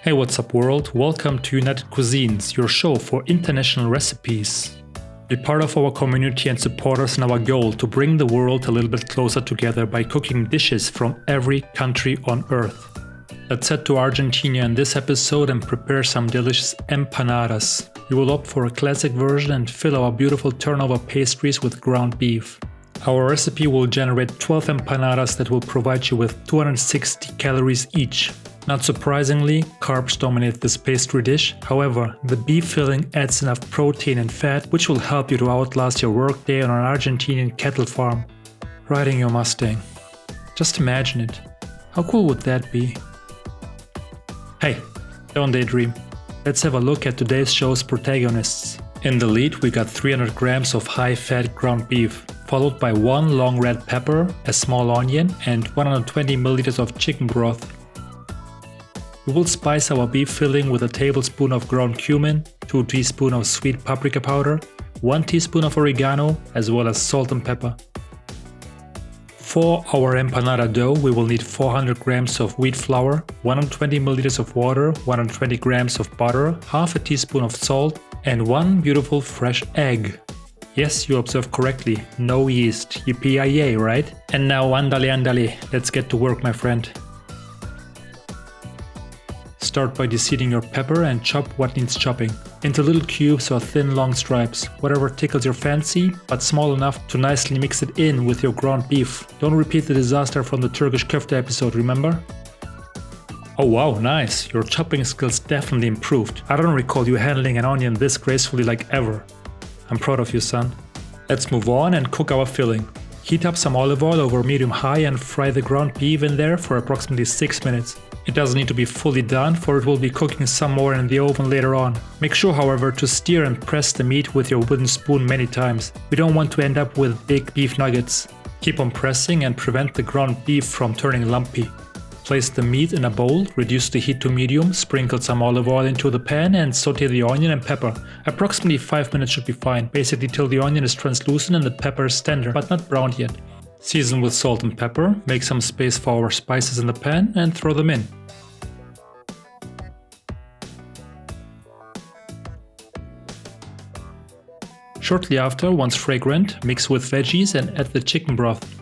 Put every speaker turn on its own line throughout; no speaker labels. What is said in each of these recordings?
Hey, what's up world? Welcome to United Cuisines, your show for international recipes. Be part of our community and support us in our goal to bring the world a little bit closer together by cooking dishes from every country on earth. Let's head to Argentina in this episode and prepare some delicious empanadas. We will opt for a classic version and fill our beautiful turnover pastries with ground beef. Our recipe will generate 12 empanadas that will provide you with 260 calories each. Not surprisingly, carbs dominate this pastry dish. However, the beef filling adds enough protein and fat which will help you to outlast your workday on an Argentinian cattle farm. Riding your Mustang. Just imagine it. How cool would that be? Hey, don't daydream. Let's have a look at today's show's protagonists. In the lead, we got 300 grams of high-fat ground beef, followed by 1 long red pepper, a small onion, and 120 milliliters of chicken broth. We will spice our beef filling with a tablespoon of ground cumin, 2 teaspoons of sweet paprika powder, 1 teaspoon of oregano, as well as salt and pepper. For our empanada dough, we will need 400 grams of wheat flour, 120 milliliters of water, 120 grams of butter, half a teaspoon of salt, and 1 beautiful fresh egg. Yes, you observed correctly, no yeast, yippee-yay, right? And now andale, let's get to work, my friend. Start by deseeding your pepper and chop what needs chopping. Into little cubes or thin long stripes, whatever tickles your fancy, but small enough to nicely mix it in with your ground beef. Don't repeat the disaster from the Turkish kofta episode, remember? Oh wow, nice, your chopping skills definitely improved. I don't recall you handling an onion this gracefully like ever. I'm proud of you, son. Let's move on and cook our filling. Heat up some olive oil over medium-high and fry the ground beef in there for approximately 6 minutes. It doesn't need to be fully done, for it will be cooking some more in the oven later on. Make sure, however, to stir and press the meat with your wooden spoon many times. We don't want to end up with big beef nuggets. Keep on pressing and prevent the ground beef from turning lumpy. Place the meat in a bowl, reduce the heat to medium, sprinkle some olive oil into the pan and saute the onion and pepper. Approximately 5 minutes should be fine, basically till the onion is translucent and the pepper is tender, but not browned yet. Season with salt and pepper, make some space for our spices in the pan and throw them in. Shortly after, once fragrant, mix with veggies and add the chicken broth.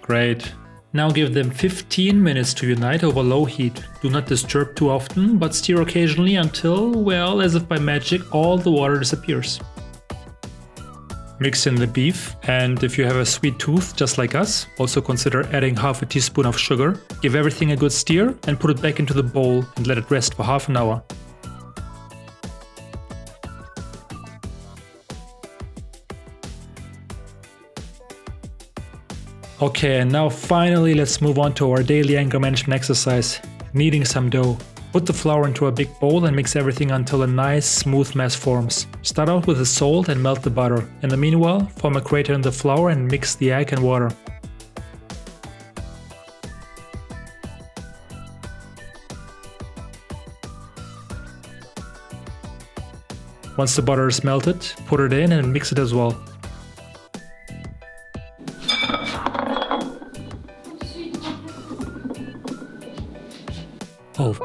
Great. Now give them 15 minutes to unite over low heat. Do not disturb too often, but stir occasionally until, well, as if by magic, all the water disappears. Mix in the beef, and if you have a sweet tooth just like us, also consider adding half a teaspoon of sugar. Give everything a good stir and put it back into the bowl and let it rest for half an hour. Okay, and now finally let's move on to our daily anger management exercise, kneading some dough. Put the flour into a big bowl and mix everything until a nice smooth mass forms. Start out with the salt and melt the butter. In the meanwhile, form a crater in the flour and mix the egg and water. Once the butter is melted, put it in and mix it as well. Oh.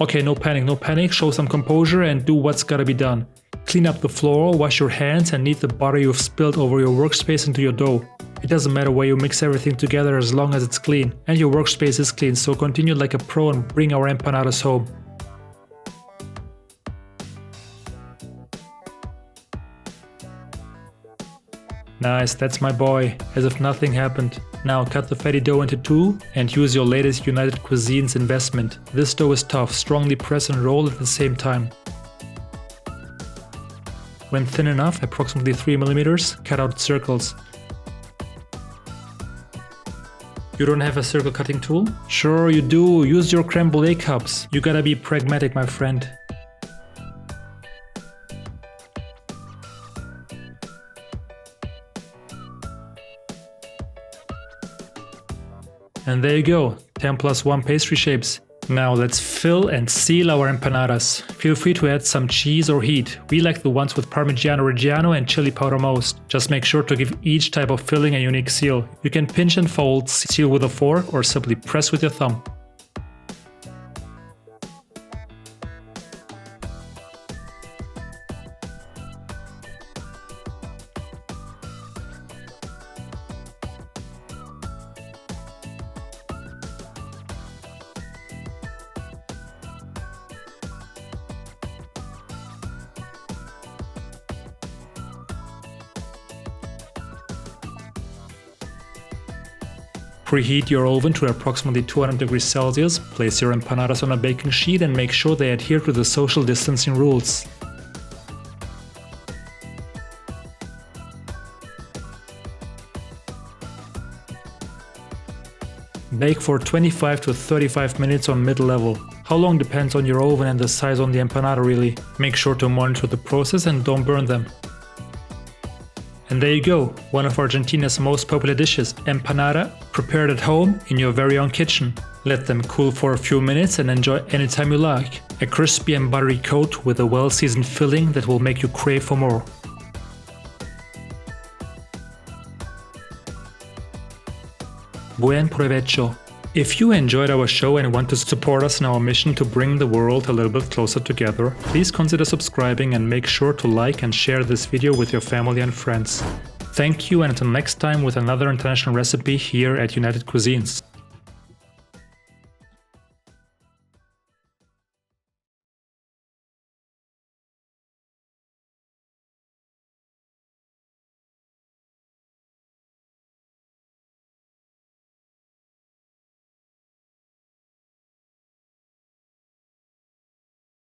Okay, no panic, show some composure and do what's gotta be done. Clean up the floor, wash your hands and knead the butter you've spilled over your workspace into your dough. It doesn't matter where you mix everything together as long as it's clean. And your workspace is clean, so continue like a pro and bring our empanadas home. Nice, that's my boy, as if nothing happened. Now cut the fatty dough into 2 and use your latest United Cuisines investment. This dough is tough, strongly press and roll at the same time. When thin enough, approximately 3 mm, cut out circles. You don't have a circle cutting tool? Sure you do, use your creme brulee cups. You gotta be pragmatic, my friend. And there you go, 10 plus 1 pastry shapes. Now let's fill and seal our empanadas. Feel free to add some cheese or heat. We like the ones with Parmigiano Reggiano and chili powder most. Just make sure to give each type of filling a unique seal. You can pinch and fold, seal with a fork, or simply press with your thumb. Preheat your oven to approximately 200 degrees Celsius, place your empanadas on a baking sheet and make sure they adhere to the social distancing rules. Bake for 25 to 35 minutes on mid-level. How long depends on your oven and the size on the empanada really. Make sure to monitor the process and don't burn them. And there you go, one of Argentina's most popular dishes, empanada, prepared at home in your very own kitchen. Let them cool for a few minutes and enjoy anytime you like. A crispy and buttery coat with a well-seasoned filling that will make you crave for more. Buen provecho! If you enjoyed our show and want to support us in our mission to bring the world a little bit closer together, please consider subscribing and make sure to like and share this video with your family and friends. Thank you, and until next time with another international recipe here at United Cuisines.